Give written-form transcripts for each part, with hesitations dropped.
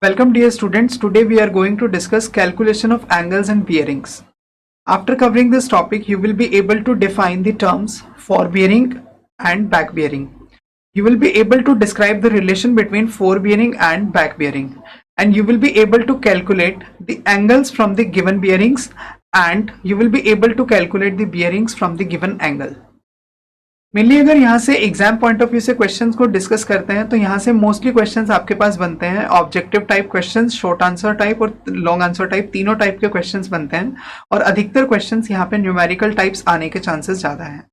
Welcome dear students, today we are going to discuss calculation of angles and bearings. After covering this topic, you will be able to define the terms forebearing and back bearing. You will be able to describe the relation between forebearing and back bearing, and you will be able to calculate the angles from the given bearings, and you will be able to calculate the bearings from the given angle. Mainly अगर यहाँ से exam point of view से questions को discuss करते हैं तो यहाँ से मोस्टली क्वेश्चंस आपके पास बनते हैं objective type questions, short answer type और लॉन्ग आंसर टाइप, तीनों टाइप के क्वेश्चंस बनते हैं और अधिकतर क्वेश्चंस यहाँ पे न्यूमेरिकल टाइप्स आने के चांसेस ज्यादा हैं।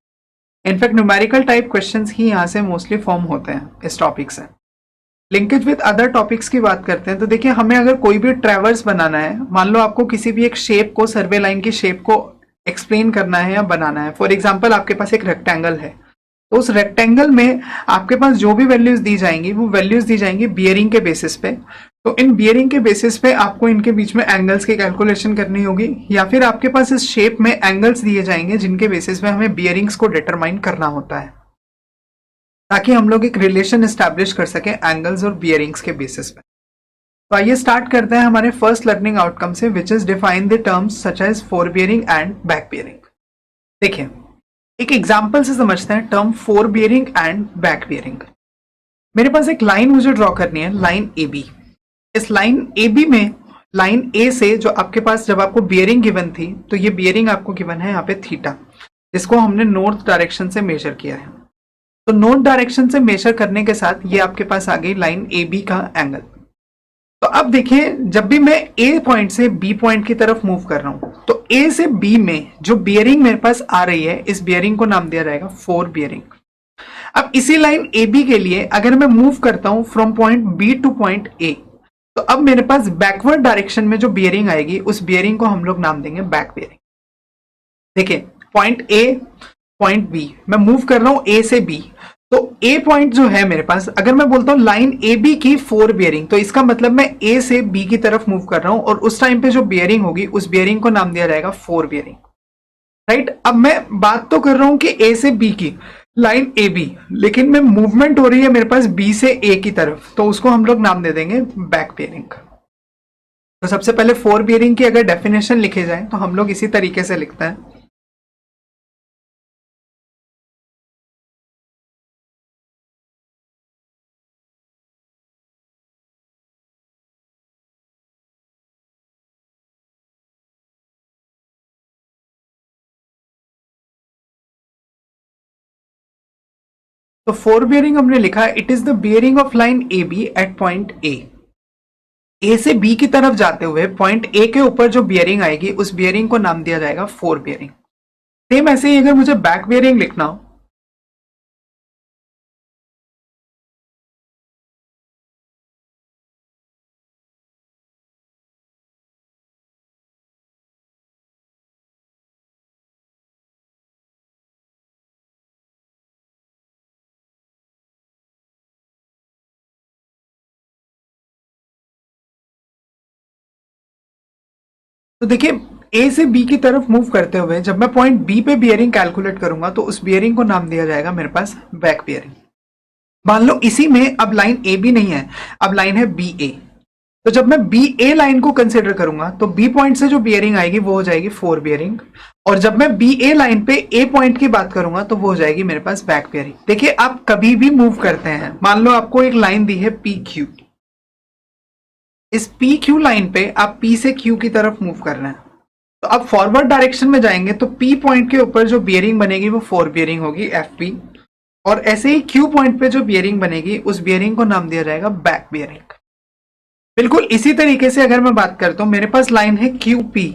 इनफैक्ट न्यूमेरिकल टाइप क्वेश्चंस ही यहाँ से मोस्टली फॉर्म होते हैं इस टॉपिक से। लिंकेज विद अदर टॉपिक्स की बात करते हैं तो देखिए, हमें अगर कोई भी ट्रेवर्स बनाना है, मान लो आपको किसी भी एक शेप को, सर्वे लाइन की शेप को एक्सप्लेन करना है या बनाना है। फॉर एग्जाम्पल आपके पास एक रेक्टेंगल है, तो उस रेक्टेंगल में आपके पास जो भी वैल्यूज दी जाएंगी वो वैल्यूज दी जाएंगी बियरिंग के बेसिस पे। तो इन बियरिंग के बेसिस पे आपको इनके बीच में एंगल्स की कैलकुलेशन करनी होगी, या फिर आपके पास इस शेप में एंगल्स दिए जाएंगे जिनके बेसिस पे हमें बियरिंग्स को डिटरमाइन करना होता है, ताकि हम लोग एक रिलेशन एस्टैब्लिश कर सके एंगल्स और बियरिंग्स के बेसिस पे। तो आइए स्टार्ट करते हैं हमारे फर्स्ट लर्निंग आउटकम से, which is define the terms such as fore bearing and back bearing. देखिए, एक एग्जाम्पल से समझते हैं term fore bearing and back bearing. मेरे पास एक लाइन मुझे ड्रॉ करनी है, लाइन ए बी। इस लाइन ए बी में लाइन ए से जो आपके पास जब आपको बियरिंग गिवन थी, तो ये बियरिंग आपको गिवन है यहाँ पे थीटा, जिसको हमने नॉर्थ डायरेक्शन से मेजर किया है। तो नॉर्थ डायरेक्शन से मेजर करने के साथ ये आपके पास आ गई लाइन ए बी का एंगल। तो अब देखिए, जब भी मैं ए पॉइंट से बी पॉइंट की तरफ मूव कर रहा हूं, तो ए से बी में जो बियरिंग मेरे पास आ रही है, इस बियरिंग को नाम दिया जाएगा फोर बियरिंग। अब इसी लाइन ए बी के लिए अगर मैं मूव करता हूं from point B to point A, तो अब मेरे पास बैकवर्ड डायरेक्शन में जो बियरिंग आएगी उस बियरिंग को हम लोग नाम देंगे बैक बियरिंग। देखिए, पॉइंट ए, पॉइंट बी, मैं मूव कर रहा हूं ए से बी, तो ए पॉइंट जो है मेरे पास, अगर मैं बोलता हूं लाइन ए बी की फोर बियरिंग, तो इसका मतलब मैं ए से बी की तरफ मूव कर रहा हूं और उस टाइम पे जो बियरिंग होगी उस बियरिंग को नाम दिया जाएगा फोर बियरिंग। राइट, अब मैं बात तो कर रहा हूं कि ए से बी की लाइन ए बी, लेकिन मैं मूवमेंट हो रही है मेरे पास बी से ए की तरफ, तो उसको हम लोग नाम दे देंगे बैक बियरिंग। तो सबसे पहले फोर बियरिंग की अगर डेफिनेशन लिखे जाए तो हम लोग इसी तरीके से लिखते हैं। तो फोर बियरिंग हमने लिखा, it is the bearing of line A B at point A. A से बी की तरफ जाते हुए पॉइंट ए के ऊपर जो बियरिंग आएगी उस बियरिंग को नाम दिया जाएगा फोर बियरिंग। सेम ऐसे ही अगर मुझे बैक बियरिंग लिखना हो, तो देखिए, ए से बी की तरफ मूव करते हुए जब मैं पॉइंट बी पे बियरिंग कैलकुलेट करूंगा तो उस बियरिंग को नाम दिया जाएगा मेरे पास बैक बियरिंग। मान लो इसी में अब लाइन ए बी नहीं है, अब लाइन है बी ए। तो जब मैं बी ए लाइन को कंसिडर करूंगा तो बी पॉइंट से जो बियरिंग आएगी वो हो जाएगी फोर बियरिंग, और जब मैं बी ए लाइन पे ए पॉइंट की बात करूंगा तो वो हो जाएगी मेरे पास बैक बियरिंग। देखिए, आप कभी भी मूव करते हैं, मान लो आपको एक लाइन दी है पी क्यू, इस पी क्यू लाइन पे आप पी से क्यू की तरफ मूव कर रहे हैं, तो अब फॉरवर्ड डायरेक्शन में जाएंगे तो पी पॉइंट के ऊपर जो बियरिंग बनेगी वो फोर बियरिंग होगी एफ पी, और ऐसे ही क्यू पॉइंट पे जो बियरिंग बनेगी उस बियरिंग को नाम दिया जाएगा बैक बियरिंग। बिल्कुल इसी तरीके से अगर मैं बात करता हूं, मेरे पास लाइन है क्यू पी,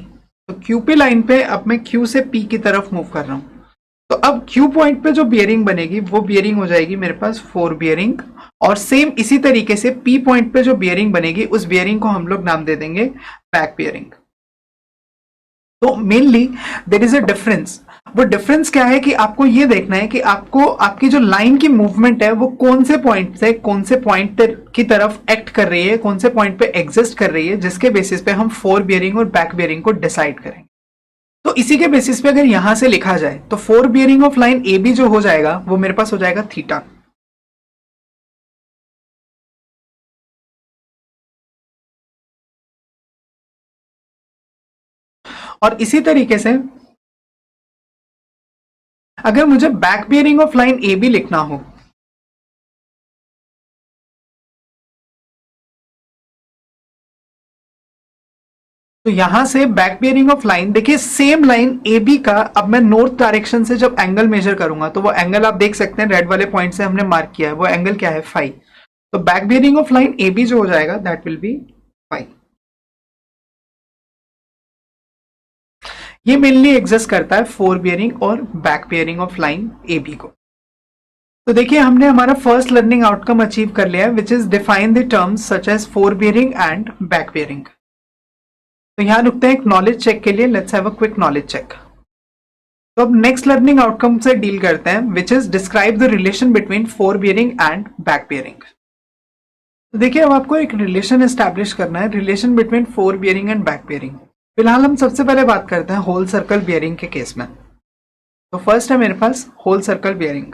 तो क्यू पी लाइन पे अब मैं क्यू से पी की तरफ मूव कर रहा हूं, तो अब क्यू पॉइंट पे जो बियरिंग बनेगी वो बियरिंग हो जाएगी मेरे पास फोर बियरिंग, और सेम इसी तरीके से पी पॉइंट पे जो बियरिंग बनेगी उस बियरिंग को हम लोग नाम दे देंगे बैक बियरिंग। तो mainly there is a difference. वो डिफरेंस क्या है कि आपको ये देखना है कि आपको आपकी जो लाइन की मूवमेंट है वो कौन से पॉइंट से कौन से पॉइंट की तरफ एक्ट कर रही है, कौन से पॉइंट पे एग्जिस्ट कर रही है, जिसके बेसिस पे हम फोर बियरिंग और बैक बियरिंग को डिसाइड करेंगे। तो इसी के बेसिस पे अगर यहां से लिखा जाए तो fore bearing of line A B जो हो जाएगा वो मेरे पास हो जाएगा थीटा। और इसी तरीके से अगर मुझे back bearing of line A B लिखना हो, तो यहां से बैक बियरिंग ऑफ लाइन, देखिए सेम लाइन ए बी का अब मैं नॉर्थ डायरेक्शन से जब एंगल मेजर करूंगा तो वो एंगल आप देख सकते हैं रेड वाले पॉइंट से हमने मार्क किया है, वो एंगल क्या है, फाई। तो back bearing of line A B जो हो जाएगा दैट विल बी फाई। ये मेनली एग्जिस्ट करता है फोर बियरिंग और back bearing of line A B को। तो देखिए हमने हमारा फर्स्ट लर्निंग आउटकम अचीव कर लिया है, which is define the terms such as fore bearing and back bearing. तो यहां रुकते हैं एक नॉलेज चेक के लिए। Let's have a quick knowledge check. तो अब नेक्स्ट लर्निंग आउटकम से डील करते हैं, which is describe the relation between fore bearing and back bearing. तो देखिए अब आपको एक रिलेशन एस्टैब्लिश करना है, relation between fore bearing and back bearing. फिलहाल हम सबसे पहले बात करते हैं होल सर्कल बियरिंग के केस में। तो फर्स्ट है मेरे पास होल सर्कल बियरिंग।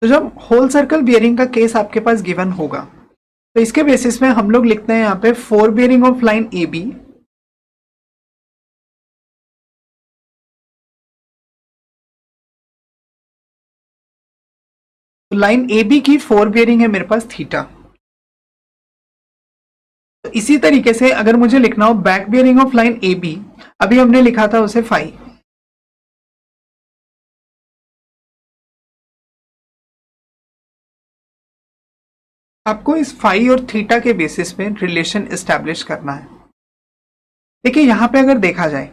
तो जब होल सर्कल बियरिंग का केस आपके पास गिवन होगा तो इसके बेसिस में हम लोग लिखते हैं यहां पे fore bearing of line A B, तो लाइन ए बी की फोर बियरिंग है मेरे पास थीटा। तो इसी तरीके से अगर मुझे लिखना हो back bearing of line A B, अभी हमने लिखा था उसे फाई। आपको इस फाई और थीटा के बेसिस पे रिलेशन एस्टैब्लिश करना है। देखिए यहां पे अगर देखा जाए,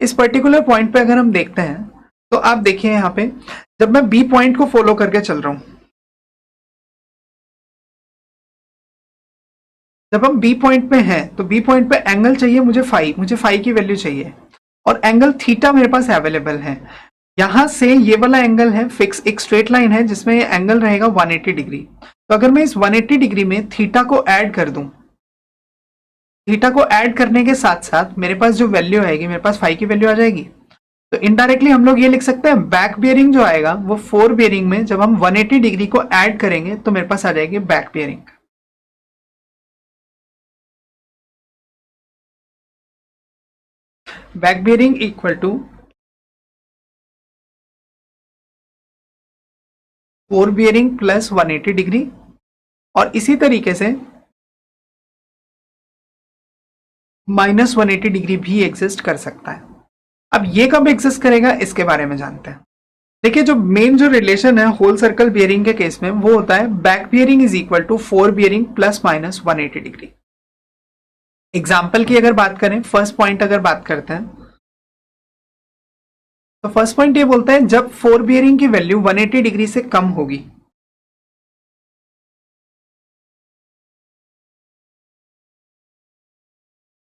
इस पर्टिकुलर पॉइंट पे अगर हम देखते हैं तो आप देखिए यहां पे जब मैं बी पॉइंट को फॉलो करके चल रहा हूं, जब हम बी पॉइंट पे हैं तो बी पॉइंट पे एंगल चाहिए मुझे फाई की वैल्यू चाहिए और एंगल थीटा मेरे पास अवेलेबल है। यहां से ये वाला एंगल है फिक्स, एक स्ट्रेट लाइन है जिसमें ये एंगल रहेगा 180 डिग्री। तो अगर मैं इस 180 डिग्री में थीटा को ऐड कर दूं, थीटा को ऐड करने के साथ साथ मेरे पास जो वैल्यू आएगी, मेरे पास फाई की वैल्यू आ जाएगी। तो इनडायरेक्टली हम लोग ये लिख सकते हैं बैक बियरिंग जो आएगा वो फोर बियरिंग में जब हम 180 डिग्री को ऐड करेंगे तो मेरे पास आ जाएगी back bearing. Back bearing equal to fore bearing plus 180 degree, और इसी तरीके से माइनस 180 डिग्री भी एग्जिस्ट कर सकता है। अब ये कब एग्जिस्ट करेगा इसके बारे में जानते हैं। देखिए जो मेन जो रिलेशन है होल सर्कल बियरिंग के केस में वो होता है back bearing is equal to fore bearing plus minus 180 degree. Example की अगर बात करें, फर्स्ट पॉइंट अगर बात करते हैं तो फर्स्ट पॉइंट ये बोलता है जब फोर बियरिंग की वैल्यू 180 डिग्री से कम होगी,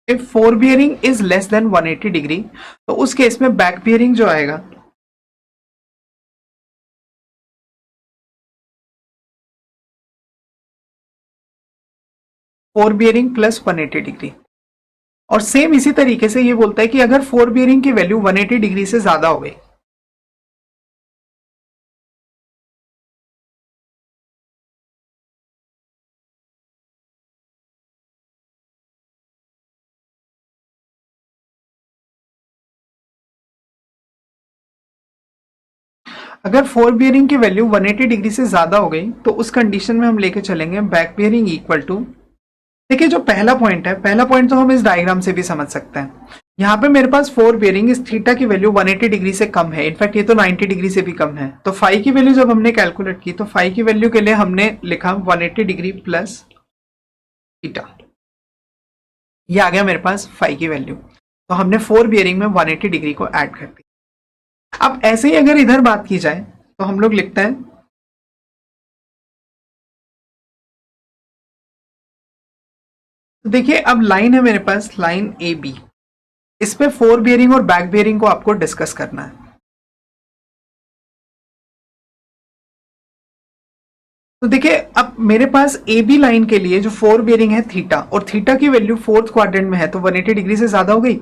if four bearing is less than 180 degree, तो उस केस में बैक बियरिंग जो आएगा फोर बियरिंग प्लस 180 डिग्री। और सेम इसी तरीके से ये बोलता है कि अगर फोर बियरिंग की वैल्यू 180 डिग्री से ज्यादा हो गई, अगर फोर बियरिंग की वैल्यू 180 डिग्री से ज्यादा हो गई तो उस कंडीशन में हम लेके चलेंगे बैक बियरिंग इक्वल टू, देखिए जो पहला पॉइंट है, पहला पॉइंट तो हम इस डायग्राम से भी समझ सकते हैं। यहाँ पे मेरे पास फोर बियरिंग इस थीटा की वैल्यू 180 डिग्री से कम है, इनफैक्ट ये तो 90 डिग्री से भी कम है। तो फाई की वैल्यू जब हमने कैलकुलेट की तो फाई की वैल्यू के लिए हमने लिखा 180 डिग्री प्लस थीटा, ये आ गया मेरे पास फाई की वैल्यू। तो हमने फोर बियरिंग में 180 डिग्री को ऐड कर दिया। अब ऐसे ही अगर इधर बात की जाए तो हम लोग लिखते हैं, तो देखिए अब लाइन है मेरे पास लाइन ए बी, इस पे फोर बियरिंग और बैक बियरिंग को आपको डिस्कस करना है। तो देखिए अब मेरे पास ए बी लाइन के लिए जो फोर बियरिंग है थीटा, और थीटा की वैल्यू फोर्थ क्वाड्रेंट में है तो 180 डिग्री से ज्यादा हो गई।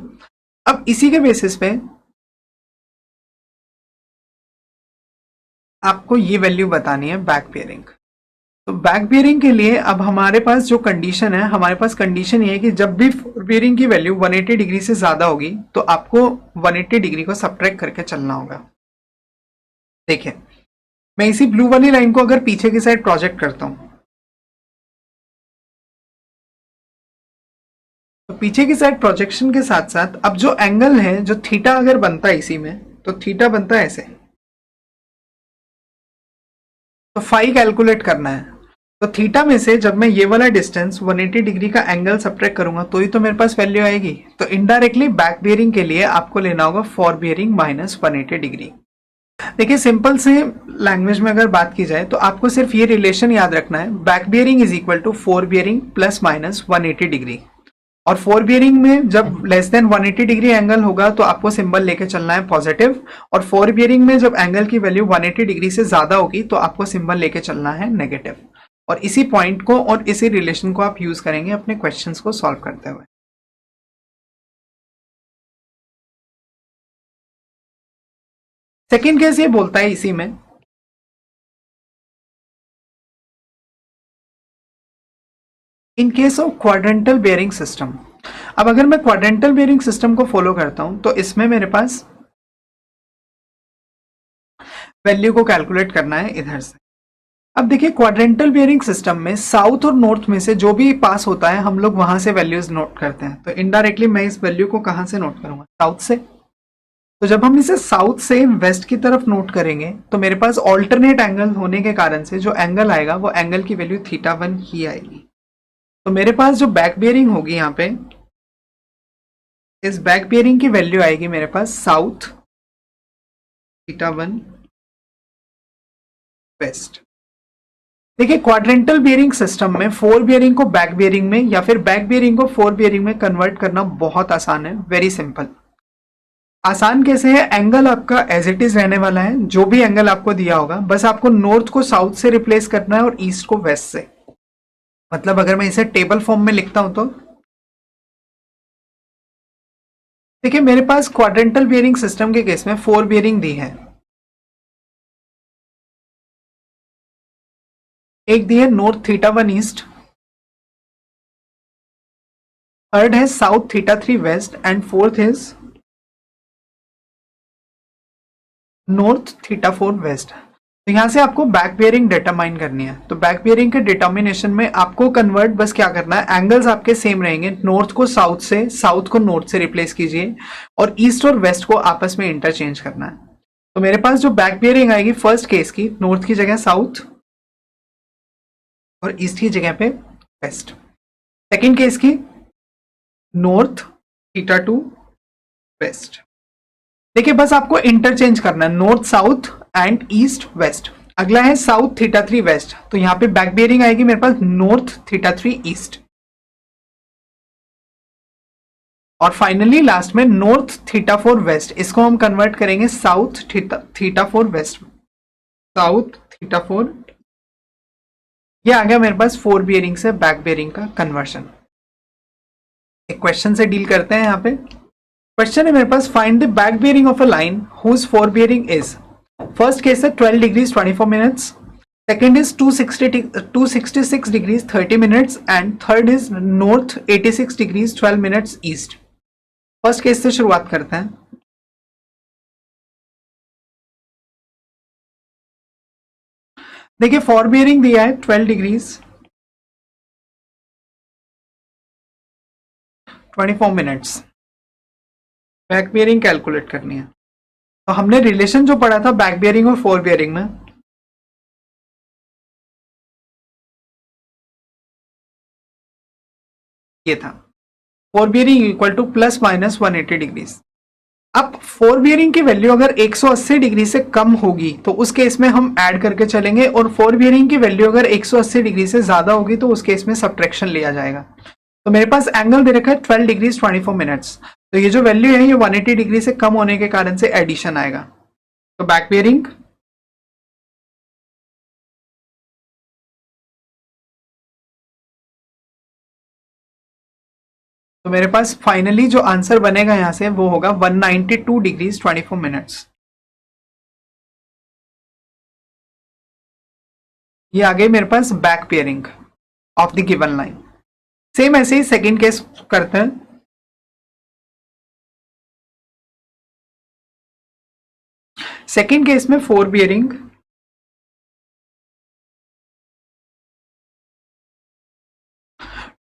अब इसी के बेसिस पे आपको ये वैल्यू बतानी है बैक बियरिंग। तो बैक बियरिंग के लिए अब हमारे पास जो कंडीशन है, हमारे पास कंडीशन ये है कि जब भी बियरिंग की वैल्यू 180 डिग्री से ज्यादा होगी तो आपको 180 डिग्री को सब्ट्रैक्ट करके चलना होगा। देखिए, मैं इसी ब्लू वाली लाइन को अगर पीछे की साइड प्रोजेक्ट करता हूं, तो पीछे की साइड प्रोजेक्शन के साथ साथ अब जो एंगल है, जो थीटा अगर बनता है इसी में, तो थीटा बनता है ऐसे। तो फाई कैलकुलेट करना है, तो थीटा में से जब मैं ये वाला डिस्टेंस 180 डिग्री का एंगल सब्ट्रैक्ट करूंगा तो ही तो मेरे पास वैल्यू आएगी। तो इनडायरेक्टली बैक बियरिंग के लिए आपको लेना होगा फॉर बियरिंग माइनस 180 डिग्री। देखिए, सिंपल से लैंग्वेज में अगर बात की जाए तो आपको सिर्फ ये रिलेशन याद रखना है, back bearing is equal to fore bearing plus minus 180 degree. और फोर बियरिंग में जब लेस देन 180 डिग्री एंगल होगा तो आपको सिंबल लेके चलना है पॉजिटिव, और फोर बियरिंग में जब एंगल की वैल्यू 180 डिग्री से ज्यादा होगी तो आपको सिंबल लेके चलना है नेगेटिव। और इसी पॉइंट को और इसी रिलेशन को आप यूज करेंगे अपने क्वेश्चंस को सॉल्व करते हुए। सेकेंड केस ये बोलता है इसी में, in case of quadrantal bearing system. अब अगर मैं क्वाड्रेंटल बेयरिंग सिस्टम को फॉलो करता हूं तो इसमें मेरे पास वैल्यू को कैलकुलेट करना है इधर से। अब देखिए, क्वाड्रेंटल बेयरिंग सिस्टम में साउथ और नॉर्थ में से जो भी पास होता है हम लोग वहां से वैल्यूज नोट करते हैं। तो इनडायरेक्टली मैं इस वैल्यू को कहां से नोट करूंगा? साउथ से। तो जब हम इसे साउथ से वेस्ट की तरफ नोट करेंगे तो मेरे पास ऑल्टरनेट एंगल होने के कारण से जो एंगल आएगा वो एंगल की वैल्यू थीटा वन ही आएगी। तो मेरे पास जो बैक बियरिंग होगी यहाँ पे, इस बैक बियरिंग की वैल्यू आएगी मेरे पास साउथ थीटा वन वेस्ट। देखिए, क्वाड्रेंटल बियरिंग सिस्टम में फोर बियरिंग को बैक बियरिंग में या फिर बैक बियरिंग को फोर बियरिंग में कन्वर्ट करना बहुत आसान है, वेरी सिंपल। आसान कैसे है? एंगल आपका एज इट इज रहने वाला है, जो भी एंगल आपको दिया होगा, बस आपको नॉर्थ को साउथ से रिप्लेस करना है और ईस्ट को वेस्ट से। मतलब अगर मैं इसे टेबल फॉर्म में लिखता हूं तो देखिए, मेरे पास क्वाड्रेंटल बियरिंग सिस्टम के केस में फोर बियरिंग दी है। एक दी है north theta one east, third है south theta three west, and fourth is north theta four west. तो यहां से आपको बैक बियरिंग डिटरमाइन करनी है। तो बैक बियरिंग के डिटर्मिनेशन में आपको कन्वर्ट बस क्या करना है, एंगल्स आपके सेम रहेंगे, नॉर्थ को साउथ से, साउथ को नॉर्थ से रिप्लेस कीजिए और ईस्ट और वेस्ट को आपस में इंटरचेंज करना है। तो मेरे पास जो बैक बियरिंग आएगी फर्स्ट केस की, नॉर्थ की जगह साउथ और ईस्ट की जगह पे वेस्ट। सेकेंड केस की नॉर्थ थीटा टू वेस्ट। देखिए, बस आपको इंटरचेंज करना है north south and east west. अगला है साउथ थीटा थ्री वेस्ट, तो यहां पे बैक बियरिंग आएगी मेरे पास नॉर्थ थीटा थ्री ईस्ट। और फाइनली लास्ट में नॉर्थ थीटा फोर वेस्ट, इसको हम कन्वर्ट करेंगे south theta four west, south theta four. ये आ गया मेरे पास फोर बियरिंग से बैक बियरिंग का कन्वर्शन। एक क्वेश्चन से डील करते हैं यहाँ पे। क्वेश्चन है मेरे पास, find the back bearing of a line whose fore bearing is. First case है 12 degrees 24 minutes, second is 266 degrees 30 minutes, and third is north 86 degrees 12 minutes east. First case से शुरुआत करते हैं। देखिए, फॉर बियरिंग दिया है 12 degrees 24 minutes, back bearing calculate करनी है। तो हमने रिलेशन जो पढ़ा था बैक बियरिंग और फोर बियरिंग में, ये था four bearing equal two plus minus 180 degrees. अब फोर बियरिंग की वैल्यू अगर 180 डिग्री से कम होगी तो उस केस में हम ऐड करके चलेंगे, और फोर बियरिंग की वैल्यू अगर 180 डिग्री से ज्यादा होगी तो उस केस में सब्ट्रैक्शन लिया जाएगा। तो मेरे पास एंगल दे रखा है 12 डिग्रीज 24 मिनट्स, तो ये जो वैल्यू है ये 180 डिग्री से कम होने के कारण से एडिशन आएगा। तो बैक बियरिंग तो मेरे पास फाइनली जो आंसर बनेगा यहां से वो होगा 192 डिग्रीज 24 मिनट्स। ये आ गई मेरे पास back bearing of the given line. Same ऐसे ही सेकेंड केस करते हैं। सेकेंड केस में fore bearing,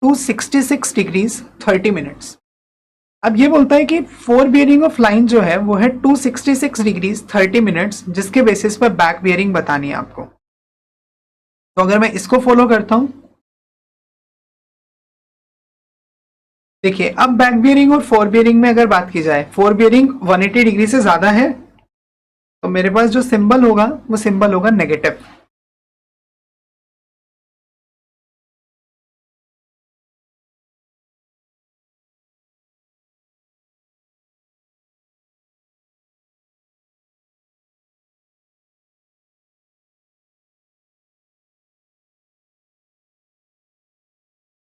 to 66 degrees 30 minutes. अब ये बोलता है कि फोर बियरिंग ऑफ लाइन जो है वो है 266 डिग्रीज 30 मिनट्स, जिसके बेसिस पर बैक बियरिंग बतानी है आपको। तो अगर मैं इसको फॉलो करता हूं, देखिए अब बैक बियरिंग और फोर बियरिंग में अगर बात की जाए, फोर बियरिंग 180 डिग्री से ज्यादा है तो मेरे पास जो सिंबल होगा वो सिंबल होगा नेगेटिव।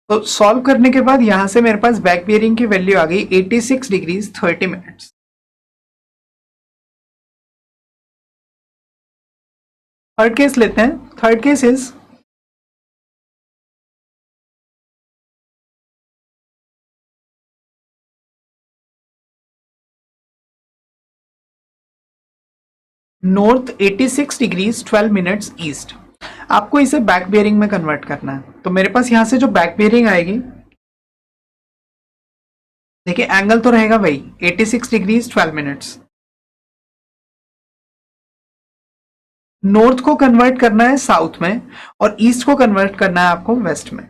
तो सॉल्व करने के बाद यहां से मेरे पास बैक बियरिंग की वैल्यू आ गई 86 डिग्रीज 30 मिनट्स। थर्ड केस लेते हैं। Third case is north 86 degrees 12 minutes east. आपको इसे बैक बियरिंग में कन्वर्ट करना है। तो मेरे पास यहां से जो बैक बियरिंग आएगी, देखिए एंगल तो रहेगा वही 86 डिग्रीज 12 मिनट्स। नॉर्थ को कन्वर्ट करना है साउथ में और ईस्ट को कन्वर्ट करना है आपको वेस्ट में।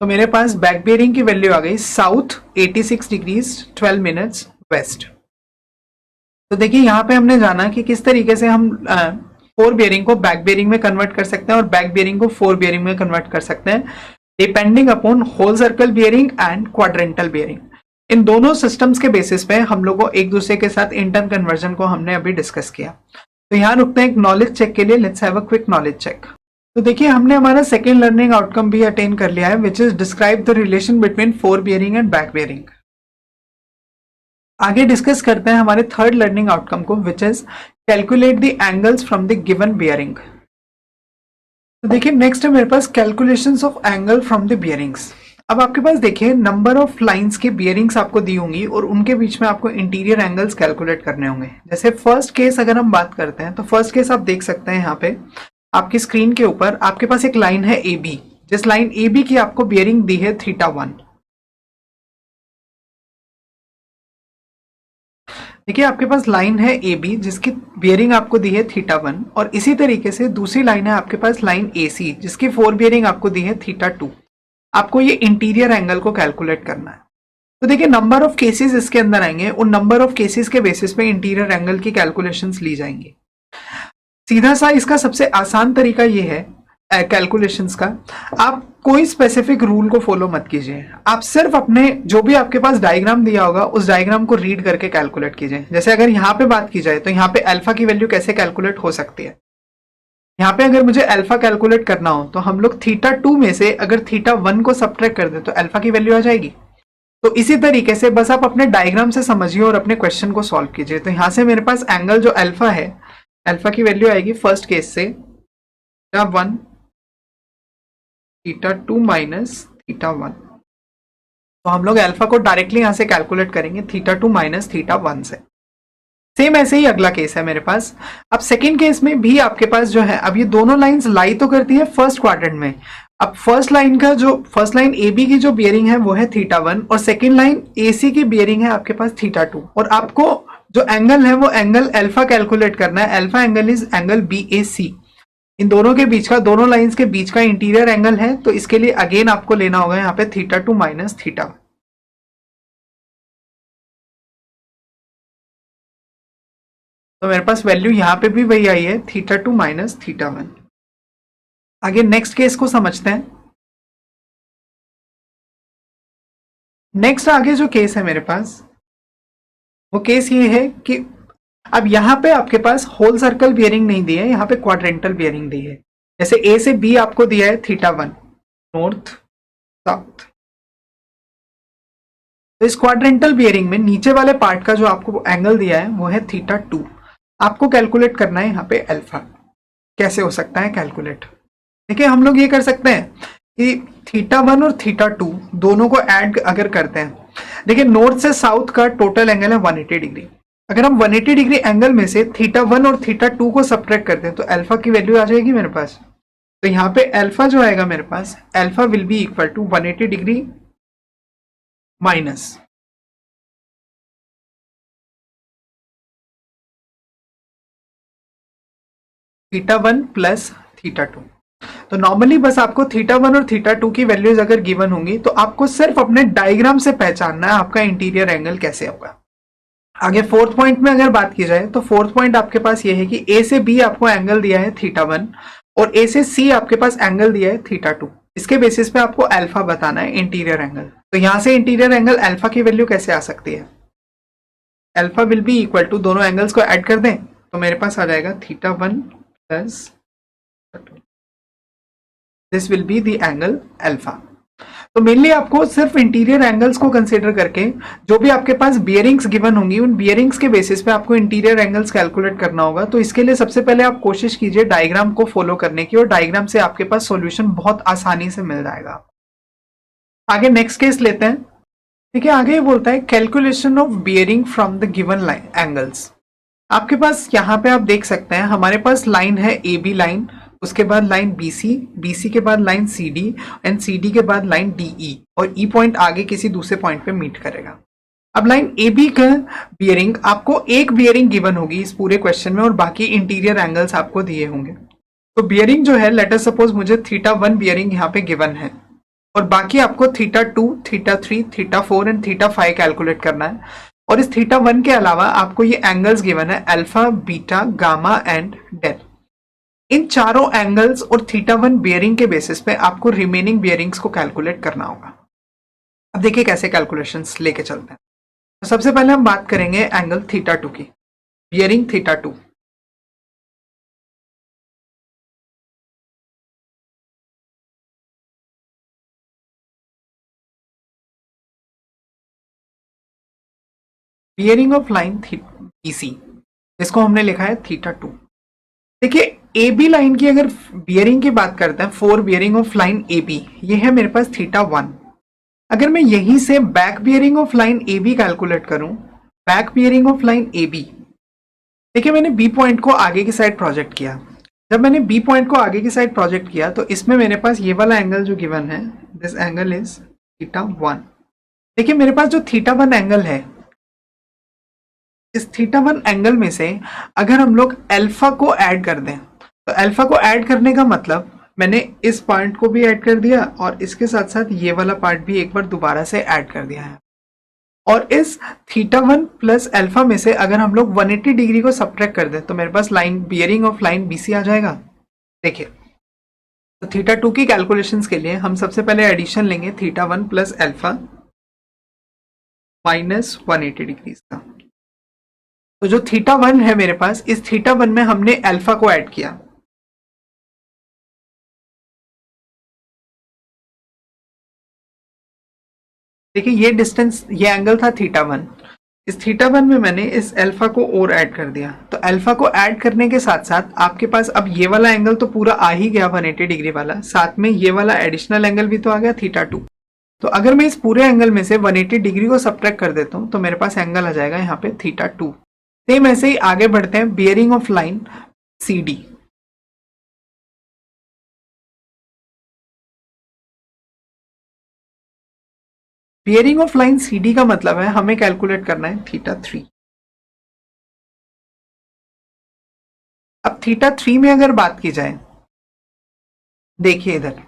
तो मेरे पास बैक बियरिंग की वैल्यू आ गई साउथ 86 डिग्रीज 12 मिनट्स वेस्ट। तो देखिए यहां पे हमने जाना कि किस तरीके से हम फोर बियरिंग को बैक बियरिंग में कन्वर्ट कर सकते हैं और बैक बियरिंग को फोर बियरिंग में कन्वर्ट कर सकते हैं, depending upon whole circle bearing and quadrantal bearing. इन दोनों सिस्टम्स के बेसिस पे हम लोग को एक दूसरे के साथ इंटर कन्वर्जन को हमने अभी डिस्कस किया। तो यहां रुकते हैं एक नॉलेज चेक के लिए। Let's have a quick knowledge check. तो देखिए हमने हमारा सेकेंड लर्निंग आउटकम भी अटेन कर लिया है, which is describe the relation between fore bearing and back bearing. आगे डिस्कस करते हैं हमारे थर्ड लर्निंग आउटकम को, which is calculate the angles from the given bearing. तो देखिए नेक्स्ट है मेरे पास calculations of angle from the bearings. अब आपके पास देखिए नंबर ऑफ लाइंस की बियरिंग्स आपको दी होंगी और उनके बीच में आपको इंटीरियर एंगल्स कैलकुलेट करने होंगे। जैसे फर्स्ट केस अगर हम बात करते हैं तो फर्स्ट केस आप देख सकते हैं यहाँ पे आपकी स्क्रीन के ऊपर आपके पास एक लाइन है ए बी, जिस लाइन ए बी की आपको बियरिंग दी है θ1। देखिए आपके पास लाइन है ए बी जिसकी बियरिंग आपको दी है θ1 और इसी तरीके से दूसरी लाइन है आपके पास लाइन ए सी जिसकी फोर बियरिंग आपको दी है θ2। आपको ये इंटीरियर एंगल को कैलकुलेट करना है। तो देखिए नंबर ऑफ केसेस इसके अंदर आएंगे, उन नंबर ऑफ केसेस के बेसिस पे इंटीरियर एंगल की कैलकुलेशंस ली जाएंगी। सीधा सा इसका सबसे आसान तरीका ये है कैलकुलेशंस का, आप कोई स्पेसिफिक रूल को फॉलो मत कीजिए, आप सिर्फ अपने जो भी आपके पास डायग्राम दिया होगा उस डायग्राम को रीड करके कैलकुलेट कीजिए। जैसे अगर यहाँ पे बात की जाए तो यहाँ पे अल्फा की वैल्यू कैसे कैलकुलेट हो सकती है। यहाँ पे अगर मुझे अल्फा कैलकुलेट करना हो तो हम लोग θ2 में से अगर θ1 को सब्ट्रैक्ट कर दे तो अल्फा की वैल्यू आ जाएगी। तो इसी तरीके से बस आप अपने डायग्राम से समझिए और अपने क्वेश्चन को सॉल्व कीजिए। तो यहाँ से मेरे पास एंगल जो अल्फा है, अल्फा की वैल्यू आएगी फर्स्ट केस से θ1 θ2 माइनस θ1। तो हम लोग अल्फा को डायरेक्टली यहां से कैलकुलेट करेंगे θ2 माइनस θ1 से। सेम ऐसे ही अगला केस है मेरे पास। अब सेकेंड केस में भी आपके पास जो है, अब ये दोनों लाइंस लाई तो करती है फर्स्ट क्वाड्रेंट में। अब फर्स्ट लाइन ए बी की जो बियरिंग है वो है θ1 और सेकेंड लाइन ए सी की बियरिंग है आपके पास θ2 और आपको जो एंगल है वो एंगल अल्फा कैलकुलेट करना है। Alpha angle is angle B A C. इन दोनों के बीच का, दोनों लाइंस के बीच का इंटीरियर एंगल है, तो इसके लिए अगेन आपको लेना होगा यहाँ पे θ2 माइनस θ1। तो मेरे पास वैल्यू यहां पे भी वही आई है θ2 माइनस θ1। आगे नेक्स्ट केस को समझते हैं। नेक्स्ट आगे जो केस है मेरे पास, वो केस ये है कि अब यहां पे आपके पास होल सर्कल बियरिंग नहीं दी है, यहां पे क्वाड्रेंटल बियरिंग दी है। जैसे ए से बी आपको दिया है θ1 नॉर्थ साउथ, तो इस क्वाड्रेंटल बियरिंग में नीचे वाले पार्ट का जो आपको एंगल दिया है वो है θ2। आपको कैलकुलेट करना है यहाँ पे अल्फा। कैसे हो सकता है कैलकुलेट? देखिए हम लोग ये कर सकते हैं कि θ1 और θ2 दोनों को ऐड अगर करते हैं, देखिए नॉर्थ से साउथ का टोटल एंगल है 180 डिग्री। अगर हम 180 डिग्री एंगल में से θ1 और θ2 को सब्ट्रैक्ट करते हैं तो अल्फा की वैल्यू आ जाएगी मेरे पास। तो यहाँ पे अल्फा जो आएगा मेरे पास, alpha will be equal to 180 degree minus θ1 plus θ2। तो नॉर्मली बस आपको θ1 और θ2 की वैल्यूज अगर गिवन होंगी तो आपको सिर्फ अपने डायग्राम से पहचानना है आपका इंटीरियर एंगल कैसे होगा। आगे फोर्थ पॉइंट में अगर बात की जाए तो फोर्थ पॉइंट आपके पास ये है कि ए से बी आपको एंगल दिया है θ1 और ए से सी आपके पास एंगल दिया है θ2। इसके बेसिस पे आपको अल्फा बताना है इंटीरियर एंगल। तो यहां से इंटीरियर एंगल अल्फा की वैल्यू कैसे आ सकती है? Alpha will be equal to, दोनों एंगल्स को ऐड कर दें तो मेरे पास आ जाएगा θ1 plus this will be the angle alpha. तो मेनली आपको सिर्फ इंटीरियर एंगल्स को कंसीडर करके जो भी आपके पास बियरिंग्स गिवन होंगी उन बियरिंग्स के बेसिस पे आपको इंटीरियर एंगल्स कैलकुलेट करना होगा। तो इसके लिए सबसे पहले आप कोशिश कीजिए डायग्राम को फॉलो करने की, और डायग्राम से आपके पास सॉल्यूशन बहुत आसानी से मिल जाएगा। आगे नेक्स्ट केस लेते हैं। ठीक है, आगे ये बोलता है calculation of bearing from the given line angles. आपके पास यहाँ पे आप देख सकते हैं हमारे पास लाइन है ए बी लाइन, उसके बाद लाइन BC, BC के बाद लाइन CD एंड CD के बाद लाइन DE, और E पॉइंट आगे किसी दूसरे पॉइंट पे मीट करेगा। अब लाइन AB का बियरिंग, आपको एक बियरिंग गिवन होगी इस पूरे क्वेश्चन में और बाकी इंटीरियर एंगल्स आपको दिए होंगे। तो बियरिंग जो है, लेट अस सपोज मुझे θ1 बियरिंग यहाँ पे गिवन है और बाकी आपको θ2, θ3, θ4 एंड θ5 कैलकुलेट करना है। और इस θ1 के अलावा आपको ये एंगल्स गिवन है alpha, beta, gamma and delta. इन चारों एंगल्स और θ1 बियरिंग के बेसिस पे आपको रिमेनिंग बियरिंग्स को कैलकुलेट करना होगा। अब देखिए कैसे कैलकुलेशंस लेके चलते हैं। तो सबसे पहले हम बात करेंगे एंगल θ2 की, bearing θ2। Bearing of line BC, जिसको हमने लिखा है θ2। देखिए ए बी लाइन की अगर बियरिंग की बात करते हैं, fore bearing of line A B, ये है मेरे पास θ1। अगर मैं यहीं से back bearing of line A B calculate करूं, back bearing of line A B, देखिए मैंने बी पॉइंट को आगे की साइड प्रोजेक्ट किया। जब मैंने बी पॉइंट को आगे की साइड प्रोजेक्ट किया तो इसमें मेरे पास ये वाला एंगल जो गिवन है, दिस एंगल इज θ1। देखिए मेरे पास जो θ1 एंगल है, इस θ1 एंगल में से अगर हम लोग अल्फा को ऐड कर दें, तो अल्फा को ऐड करने का मतलब मैंने इस पॉइंट को भी ऐड कर दिया और इसके साथ साथ ये वाला पार्ट भी एक बार दोबारा से ऐड कर दिया है। और इस θ1 प्लस अल्फा में से अगर हम लोग 180 डिग्री को सब्ट्रैक्ट कर दें तो मेरे पास line bearing of line BC आ जाएगा। देखिए तो θ2 की कैलकुलेशंस के लिए हम सबसे पहले एडिशन लेंगे θ1 प्लस अल्फा माइनस 180 डिग्री का। तो जो θ1 है मेरे पास, इस θ1 में हमने अल्फा को ऐड किया। देखिए ये डिस्टेंस, ये एंगल था θ1, इस θ1 में मैंने इस अल्फा को और ऐड कर दिया। तो अल्फा को ऐड करने के साथ साथ आपके पास अब ये वाला एंगल तो पूरा आ ही गया 180 डिग्री वाला, साथ में ये वाला एडिशनल एंगल भी तो आ गया θ2। तो अगर मैं इस पूरे एंगल में से 180 डिग्री को सब्ट्रैक्ट कर देता हूं तो मेरे पास एंगल आ जाएगा यहाँ पे θ2। सेम ऐसे ही आगे बढ़ते हैं, bearing of line CD। Bearing of line CD का मतलब है हमें कैलकुलेट करना है θ3। अब θ3 में अगर बात की जाए, देखिए इधर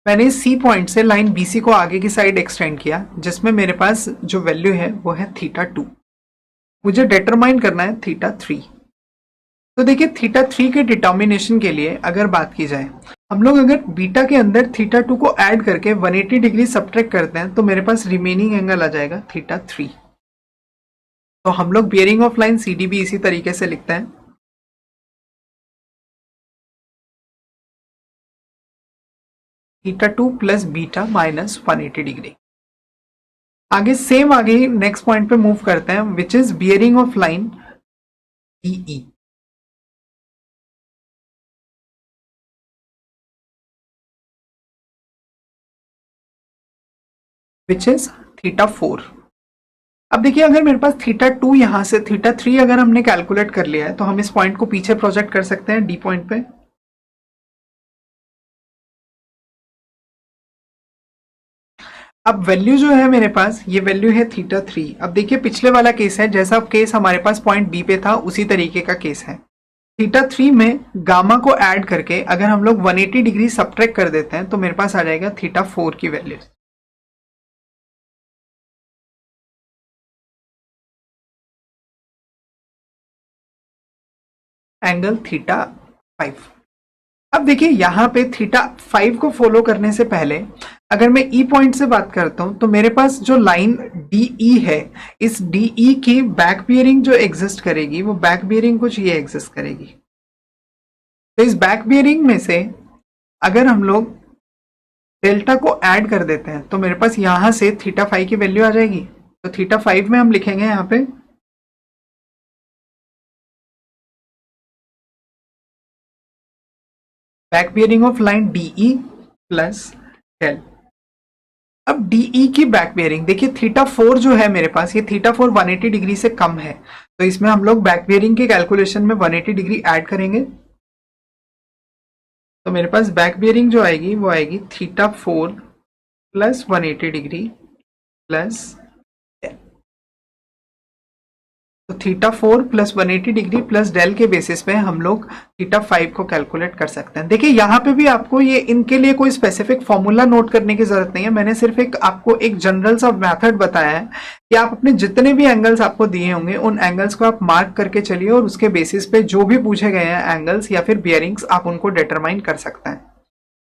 मैंने सी पॉइंट से लाइन BC को आगे की साइड एक्सटेंड किया, जिसमें मेरे पास जो वैल्यू है वो है θ2। मुझे डिटरमाइन करना है θ3। तो देखिए θ3 के डिटर्मिनेशन के लिए अगर बात की जाए हम लोग अगर बीटा के अंदर थीटा 2 को ऐड करके 180 डिग्री सब्ट्रैक्ट करते हैं तो मेरे पास रिमेनिंग एंगल आ जाएगा थीटा 3। तो हम लोग bearing of line C D भी इसी तरीके से लिखते हैं, theta 2 plus beta minus 180 degree. आगे नेक्स्ट पॉइंट पे मूव करते हैं, which is bearing of line DE. Which is theta 4। अब देखिए, अगर मेरे पास थीटा 2 यहां से थीटा 3 अगर हमने कैलकुलेट कर लिया है तो हम इस पॉइंट को पीछे प्रोजेक्ट कर सकते हैं डी पॉइंट पे। अब वैल्यू जो है मेरे पास, ये वैल्यू है थीटा 3। अब देखिए पिछले वाला केस है, जैसा केस हमारे पास पॉइंट बी पे था उसी तरीके का केस है। थीटा 3 में गामा को ऐड करके अगर हम लोग 180 डिग्री सब्ट्रैक्ट कर देते हैं तो मेरे पास आ जाएगा थीटा 4 की वैल्यू। Angle theta 5। अब देखिए यहां पे थीटा 5 को फॉलो करने से पहले अगर मैं ई पॉइंट से बात करता हूं तो मेरे पास जो लाइन डीई है, इस डीई की बैक बियरिंग जो एग्जिस्ट करेगी वो बैक बियरिंग कुछ ये एग्जिस्ट करेगी। तो इस बैक बियरिंग में से अगर हम लोग डेल्टा को ऐड कर देते हैं तो मेरे पास यहां से थीटा 5 की वैल्यू आ जाएगी। तो थीटा 5 में हम लिखेंगे यहां पे back bearing of line DE plus del. अब डीई की बैक बियरिंग देखिए, थीटा 4 जो है मेरे पास, ये थीटा 4 180 डिग्री से कम है, तो इसमें हम लोग बैक बियरिंग के कैलकुलेशन में 180 डिग्री ऐड करेंगे। तो मेरे पास बैक बियरिंग जो आएगी वो आएगी थीटा 4 प्लस 180 डिग्री प्लस, तो theta 4 plus 180 degree plus del के बेसिस पे हम लोग थीटा 5 को कैलकुलेट कर सकते हैं। देखिए यहाँ पे भी आपको ये इनके लिए कोई स्पेसिफिक फॉर्मूला नोट करने की जरूरत नहीं है, मैंने सिर्फ एक आपको एक जनरल सा मेथड बताया है कि आप अपने जितने भी एंगल्स आपको दिए होंगे उन एंगल्स को आप मार्क करके चलिए और उसके बेसिस पे जो भी पूछे गए हैं एंगल्स या फिर बियरिंग्स आप उनको डिटरमाइन कर सकते हैं।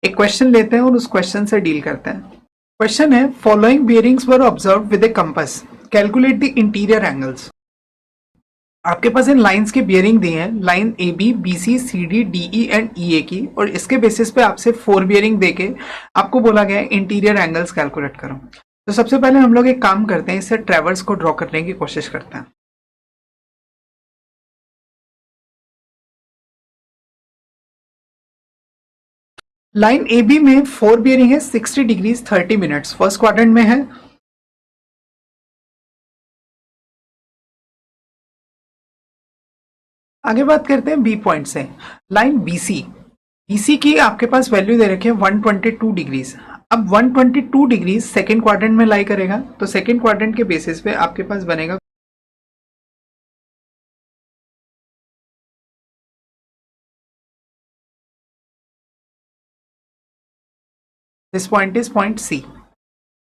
एक क्वेश्चन लेते हैं और उस क्वेश्चन से डील करते हैं। क्वेश्चन है, following bearings were observed with a compass, calculate the interior angles. आपके पास इन लाइंस की बियरिंग दी है, line A B B C C D D E and E A की, और इसके बेसिस पे आपसे 4 बियरिंग देके आपको बोला गया है इंटीरियर एंगल्स कैलकुलेट करो। तो सबसे पहले हम लोग एक काम करते हैं, इससे ट्रेवर्स को ड्रॉ करने की कोशिश करते हैं। लाइन ए बी में 4 बियरिंग है 60 डिग्रीज 30 मिनट्स, फर्स्ट क्वाड्रेंट में है। आगे बात करते हैं बी पॉइंट से, लाइन बीसी, बीसी की आपके पास वैल्यू दे रखी है 122 डिग्रीज। अब 122 डिग्रीज सेकेंड क्वाड्रेंट में लाई करेगा, तो सेकेंड क्वाड्रेंट के बेसिस पे आपके पास बनेगा this point is point C.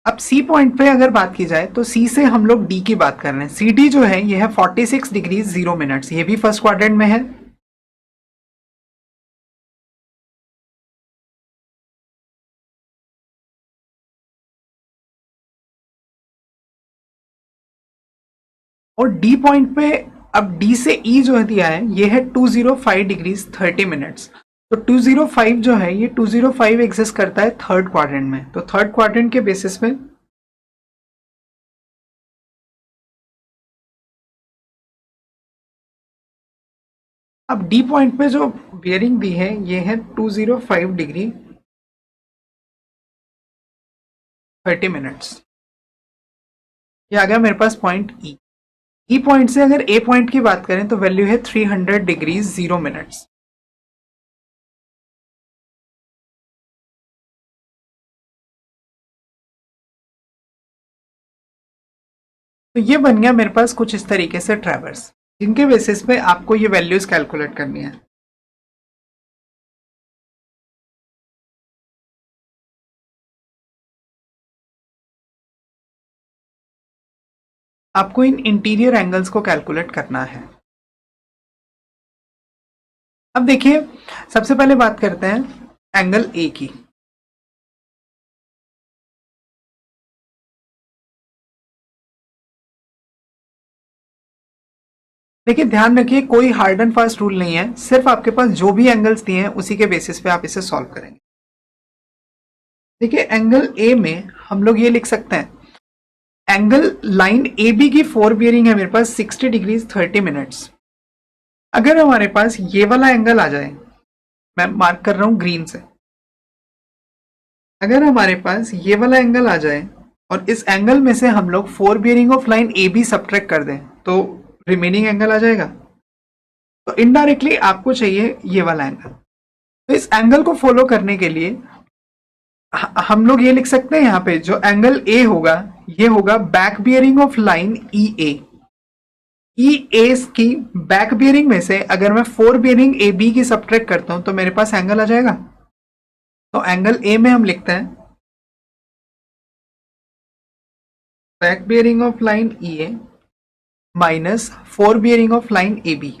अब सी पॉइंट पे अगर बात की जाए तो सी से हम लोग डी की बात कर रहे हैं। सी डी जो है ये है 46 डिग्रीज 0 मिनट्स, ये भी फर्स्ट क्वाड्रेंट में है। और डी पॉइंट पे अब डी से ई जो है दिया है ये है 205 डिग्रीज 30 मिनट्स। तो 205 जो है ये 205 एग्जिस्ट करता है थर्ड क्वाड्रेंट में, तो थर्ड क्वाड्रेंट के बेसिस पे अब डी पॉइंट पे जो बियरिंग दी है ये है 205 डिग्री 30 मिनट्स। ये आ गया मेरे पास पॉइंट ई। ई पॉइंट से अगर ए पॉइंट की बात करें तो वैल्यू है 300 डिग्रीज 0 मिनट्स। तो ये बन गया मेरे पास कुछ इस तरीके से ट्रैवर्स, जिनके बेसिस पे आपको ये वैल्यूज कैलकुलेट करनी है। आपको इन इंटीरियर एंगल्स को कैलकुलेट करना है। अब देखिए सबसे पहले बात करते हैं एंगल ए की। देखिए ध्यान रखिए, कोई हार्ड एंड फास्ट रूल नहीं है, सिर्फ आपके पास जो भी एंगल्स दिए हैं उसी के बेसिस पे आप इसे सॉल्व करेंगे। देखिए एंगल ए में हम लोग ये लिख सकते हैं, एंगल लाइन ए बी की फोर बियरिंग है मेरे पास 60 डिग्रीज 30 मिनट्स। अगर हमारे पास ये वाला एंगल आ जाए, मैं मार्क कर रहा हूं ग्रीन से, अगर हमारे पास ये वाला एंगल आ जाए और इस एंगल में से हम लोग fore bearing of line A B subtract कर दें तो रिमेनिंग एंगल आ जाएगा। तो इनडायरेक्टली आपको चाहिए ये वाला एंगल। तो इस एंगल को फॉलो करने के लिए हम लोग ये लिख सकते हैं, यहां पे जो एंगल ए होगा ये होगा back bearing of line E A. E A की बैक बियरिंग में से अगर मैं फोर बियरिंग ए बी की सब्ट्रैक्ट करता हूं तो मेरे पास एंगल आ जाएगा। तो एंगल ए में हम लिखते हैं back bearing of line E A minus fore bearing of line A B.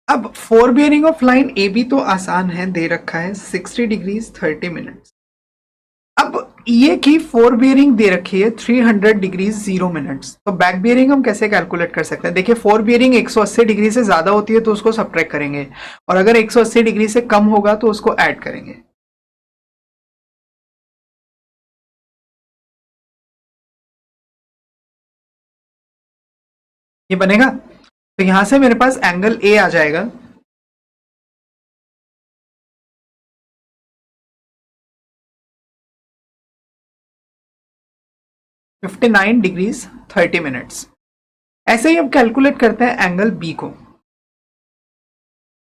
अब fore bearing of line A B तो आसान है, दे रखा है 60 डिग्रीज 30 मिनट्स। अब ये की फोर बियरिंग दे रखी है 300 डिग्रीज 0 मिनट्स। तो बैक बियरिंग हम कैसे कैलकुलेट कर सकते हैं? देखिए फोर बियरिंग 180 डिग्री से ज्यादा होती है तो उसको सब्ट्रैक्ट करेंगे, और अगर 180 डिग्री से कम होगा तो उसको ऐड करेंगे। ये बनेगा। तो यहां से मेरे पास एंगल ए आ जाएगा 59 डिग्रीज 30 मिनट्स। ऐसे ही अब कैलकुलेट करते हैं एंगल बी को।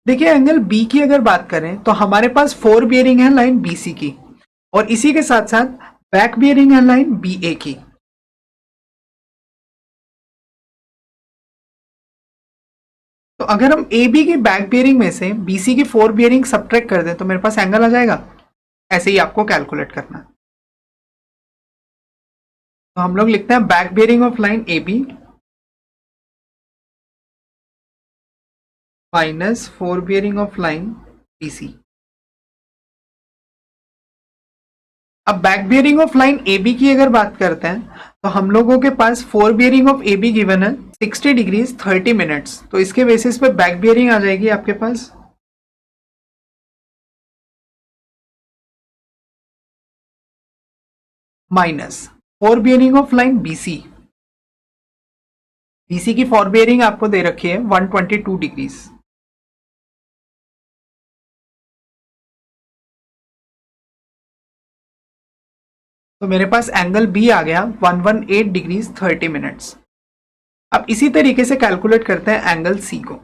देखिए एंगल बी की अगर बात करें तो हमारे पास फोर बियरिंग है लाइन बी सी की, और इसी के साथ साथ बैक बियरिंग है लाइन बी ए की। तो अगर हम ए बी की बैक बियरिंग में से बी सी की फोर बियरिंग सब्ट्रैक्ट कर दें तो मेरे पास एंगल आ जाएगा। ऐसे ही आपको कैलकुलेट करना है। तो हम लोग लिखते हैं back bearing of line A B minus fore bearing of line B C. अब back bearing of line A B की अगर बात करते हैं तो हम लोगों के पास fore bearing of A B given है 60 डिग्रीज 30 मिनट्स। तो इसके बेसिस पे बैक बियरिंग आ जाएगी आपके पास minus fore bearing of line BC. BC की फोर बियरिंग आपको दे रखी है 122 डिग्रीज। तो मेरे पास एंगल बी आ गया 118 डिग्रीज 30 मिनट्स। अब इसी तरीके से कैलकुलेट करते हैं एंगल सी को।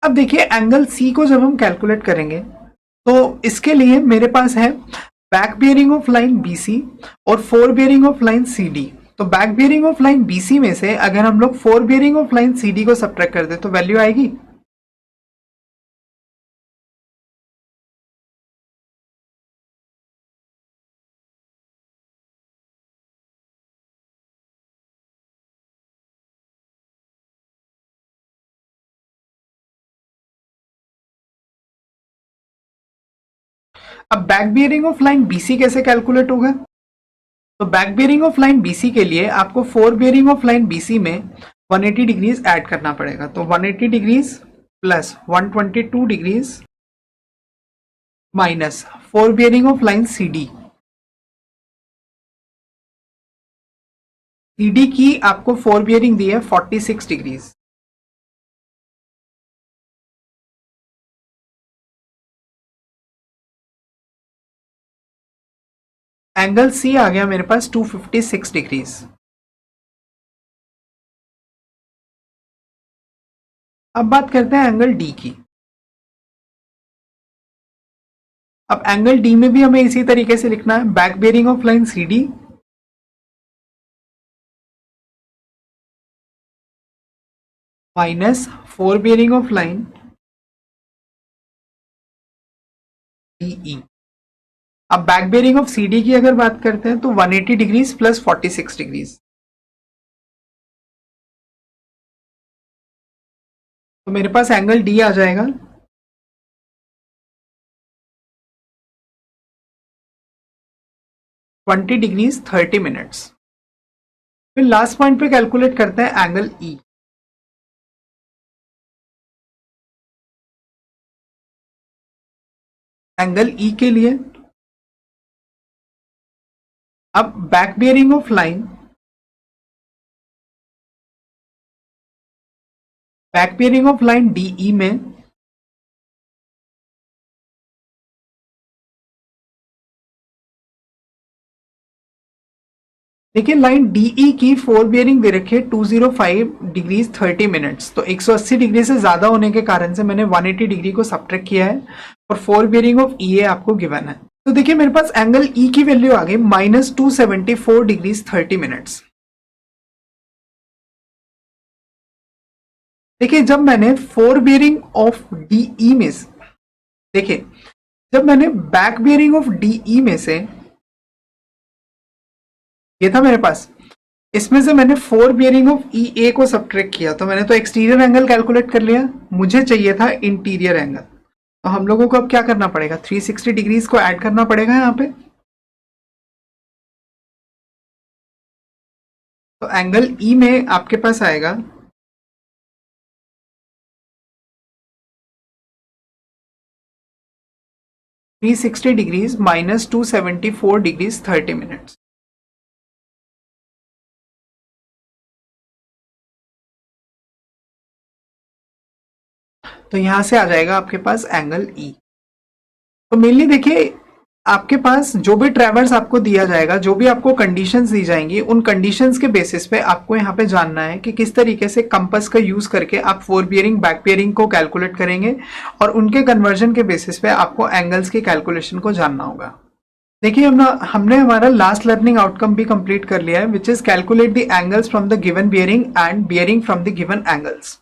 अब देखिए एंगल सी को जब हम कैलकुलेट करेंगे तो इसके लिए मेरे पास है back bearing of line BC और fore bearing of line CD. तो back bearing of line BC में से अगर हम लोग fore bearing of line CD को सब्ट्रैक्ट कर दे तो वैल्यू आएगी। अब back bearing of line BC कैसे कैलकुलेट होगा? तो back bearing of line BC के लिए आपको fore bearing of line BC में 180 डिग्रीज ऐड करना पड़ेगा। तो 180 degrees plus 122 degrees minus fore bearing of line CD. CD की आपको फोर बियरिंग दी है 46 डिग्रीज। एंगल सी आ गया मेरे पास 256 डिग्रीज। अब बात करते हैं एंगल डी की। अब एंगल डी में भी हमें इसी तरीके से लिखना है back bearing of line C D minus fore bearing of line DE। अब बैक बेयरिंग ऑफ CD की अगर बात करते हैं तो 180 डिग्रीज प्लस 46 डिग्रीज, तो मेरे पास एंगल D आ जाएगा 20 डिग्रीज 30 मिनट्स। फिर लास्ट पॉइंट पे कैलकुलेट करते हैं एंगल E। एंगल E के लिए अब back bearing of line, back bearing of line DE में देखिए लाइन DE की फोर बियरिंग दे रखी है 205 डिग्रीज 30 मिनट्स, तो 180 डिग्री से ज्यादा होने के कारण से मैंने 180 डिग्री को सब्ट्रैक्ट किया है और फोर बियरिंग ऑफ EA आपको गिवन है। तो देखिए मेरे पास एंगल E की वैल्यू आ गई -274 डिग्रीज 30 मिनट्स। देखिए जब मैंने फोर बियरिंग ऑफ DE में से, देखिए जब मैंने बैक बियरिंग ऑफ DE में से, ये था मेरे पास, इसमें से मैंने फोर बियरिंग ऑफ EA को सब्ट्रैक्ट किया, तो मैंने तो एक्सटीरियर एंगल कैलकुलेट कर लिया, मुझे चाहिए था इंटीरियर एंगल। तो हम लोगों को अब क्या करना पड़ेगा, 360 डिग्रीज को ऐड करना पड़ेगा यहां पे। तो एंगल E में आपके पास आएगा 360 डिग्रीज माइनस 274 डिग्रीज 30 मिनट्स। तो यहां से आ जाएगा आपके पास एंगल E। तो मेनली देखिए आपके पास जो भी ट्रैवर्स आपको दिया जाएगा, जो भी आपको कंडीशंस दी जाएंगी, उन कंडीशंस के बेसिस पे आपको यहाँ पे जानना है कि किस तरीके से कंपास का यूज करके आप फोर बियरिंग बैक बियरिंग को कैलकुलेट करेंगे और उनके कन्वर्जन के बेसिस पे आपको एंगल्स की कैलकुलेशन को जानना होगा। देखिए हमने हमारा लास्ट लर्निंग आउटकम भी कंप्लीट कर लिया है, which is calculate the angles from the given bearing and bearing from the given angles.